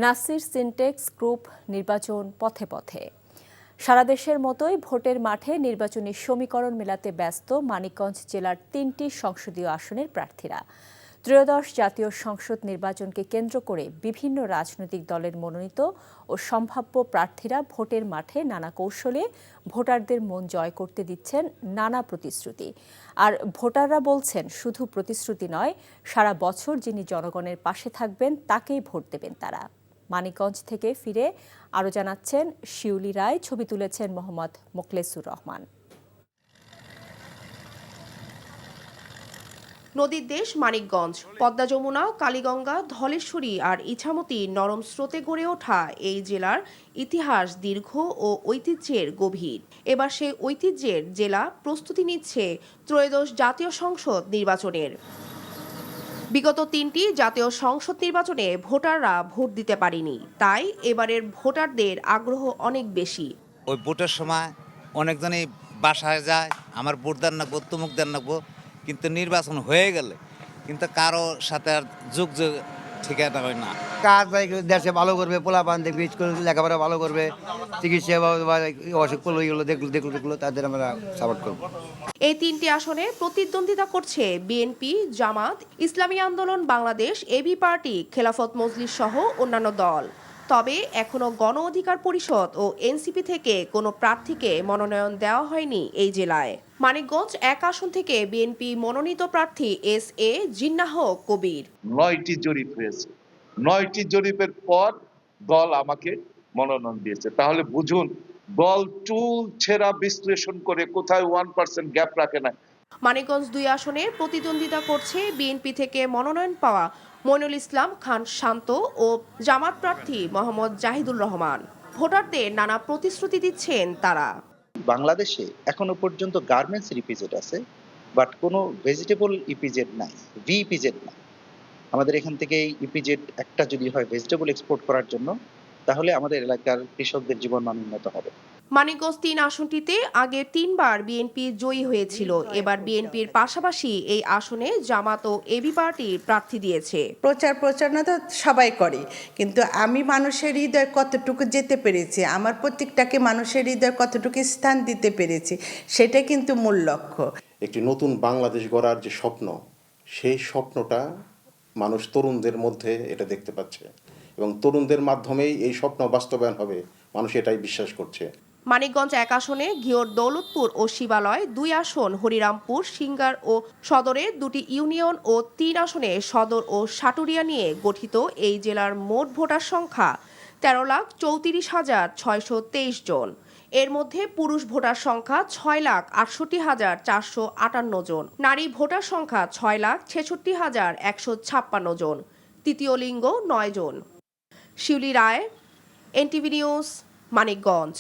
Nasir syntax group নির্বাচন পথে পথে। সারা দেশের মতোই ভোটের মাঠে নির্বাচনী সমীকরণ মেলাতে ব্যস্ত মানিকগঞ্জ জেলার ৩টি সংসদীয় আসনের প্রার্থীরা। ত্রয়োদশ জাতীয় সংসদ নির্বাচনকে কেন্দ্র করে বিভিন্ন রাজনৈতিক দলের মনোনীত ও সম্ভাব্য প্রার্থীরা ভোটের মাঠে নানা কৌশলে ভোটারদের মন জয় করতে দিচ্ছেন নানা প্রতিশ্রুতি। আর ভোটাররা বলছেন, শুধু প্রতিশ্রুতি নয়, সারা বছর যিনি জনগণের পাশে থাকবেন তাকেই ভোট দেবেন তারা। মানিকগঞ্জ থেকে ফিরে আরও জানাচ্ছেন শিউলি রায়, ছবি তুলেছেন মোহাম্মদ মোখলেসুর রহমান। নদীর দেশ মানিকগঞ্জ, পদ্মা যমুনা, কালীগঙ্গা, ধলেশ্বরী আর ইছামতি নরম স্রোতে গড়ে ওঠা এই জেলার ইতিহাস দীর্ঘ ও ঐতিহ্যের গভীর। এবার সেই ঐতিহ্যের জেলা প্রস্তুতি নিচ্ছে ত্রয়োদশ জাতীয় সংসদ নির্বাচনের। বিগত 3টি জাতীয় সংসদ নির্বাচনে ভোটাররা ভোট দিতে পারেনি, তাই এবারের ভোটারদের আগ্রহ অনেক বেশি। ওই ভোটের সময় অনেকজনই বাসায় যায়, আমার ভোট দেন রাখবো, তুমুক দেন রাখবো, কিন্তু নির্বাচন হয়ে গেলে কিন্তু কারো সাথে আর যোগ ঠিকানা হয় না। কাজ দেশে ভালো করবে, পোলাপান দেখবে, স্কুল লেখাপড়া ভালো করবে, চিকিৎসা বা অসুখ করলো এগুলো দেখলো তাদের আমরা সাপোর্ট করবো। এই 3টি আসনে প্রতিদ্বন্দ্বিতা করছে বিএনপি, জামাত, ইসলামী আন্দোলন বাংলাদেশ, এবি পার্টি, খেলাফত মজলিস সহ অন্যান্য দল। তবে এখনো গণ অধিকার পরিষদ ও এনসিপি থেকে কোনো প্রার্থীকে মনোনয়ন দেওয়া হয়নি এই জেলায়। মানিকগঞ্জ 1 আসন থেকে বিএনপি মনোনীত প্রার্থী SA জিন্নাহ কবির। 9টি জরিপ হয়েছে, 9টি জরিপের পর দল আমাকে মনোনয়ন দিয়েছে। তাহলে বুঝুন, দল টুল ছেঁড়া বিশ্লেষণ করে কোথায় 1% গ্যাপ রাখে না। মানিকগঞ্জ 2 আসনে প্রতিদ্বন্দ্বিতা করছে বিএনপি থেকে মনোনয়ন পাওয়া মইনুল ইসলাম খান শান্ত ও জামাত প্রার্থী মোহাম্মদ জাহিদুর রহমান। ভোটারদের নানা প্রতিশ্রুতি দিচ্ছেন তারা। বাংলাদেশে এখনো পর্যন্ত গার্মেন্টস ইপিজেড আছে, বাট কোনো ভেজিটেবল ইপিজেড নাই, ইপিজেড নাই। আমাদের এখান থেকে ইপিজেড একটা যদি হয় ভেজিটেবল এক্সপোর্ট করার জন্য, তাহলে আমাদের এলাকার কৃষকদের জীবনমান উন্নত হবে। মানিকগঞ্জ 3 আসনটিতে আগে 3বার বিএনপি জয়ী হয়েছিল। এবার বিএনপির পাশাপাশি এই আসনে জামাত ও এবি পার্টি প্রার্থী দিয়েছে। প্রচারণা তো সবাই করে, কিন্তু আমি মানুষের হৃদয় কতটুকু যেতে পেরেছি, আমার প্রত্যেকটাকে মানুষের হৃদয় কতটুকু স্থান দিতে পেরেছি, সেটা কিন্তু মূল লক্ষ্য। একটি নতুন বাংলাদেশ গড়ার যে স্বপ্ন, সেই স্বপ্নটা মানুষ তরুণদের মধ্যে এটা দেখতে পাচ্ছে, এবং তরুণদের মাধ্যমেই এই স্বপ্ন বাস্তবায়ন হবে, মানুষ এটাই বিশ্বাস করছে। মানিকগঞ্জ 1 আসনে ঘিওর দৌলতপুর ও শিবালয়, 2 আসন হরিরামপুর, সিঙ্গার ও সদরের 2টি ইউনিয়ন ও 3 আসনে সদর ও সাটুরিয়া নিয়ে গঠিত এই জেলার মোট ভোটার সংখ্যা 13,34,623 জন। এর মধ্যে পুরুষ ভোটার সংখ্যা 6,68,458 জন, নারী ভোটার সংখ্যা 6,66,156 জন, তৃতীয় লিঙ্গ 9 জন। শিউলি রায়, NTV নিউজ, মানিকগঞ্জ।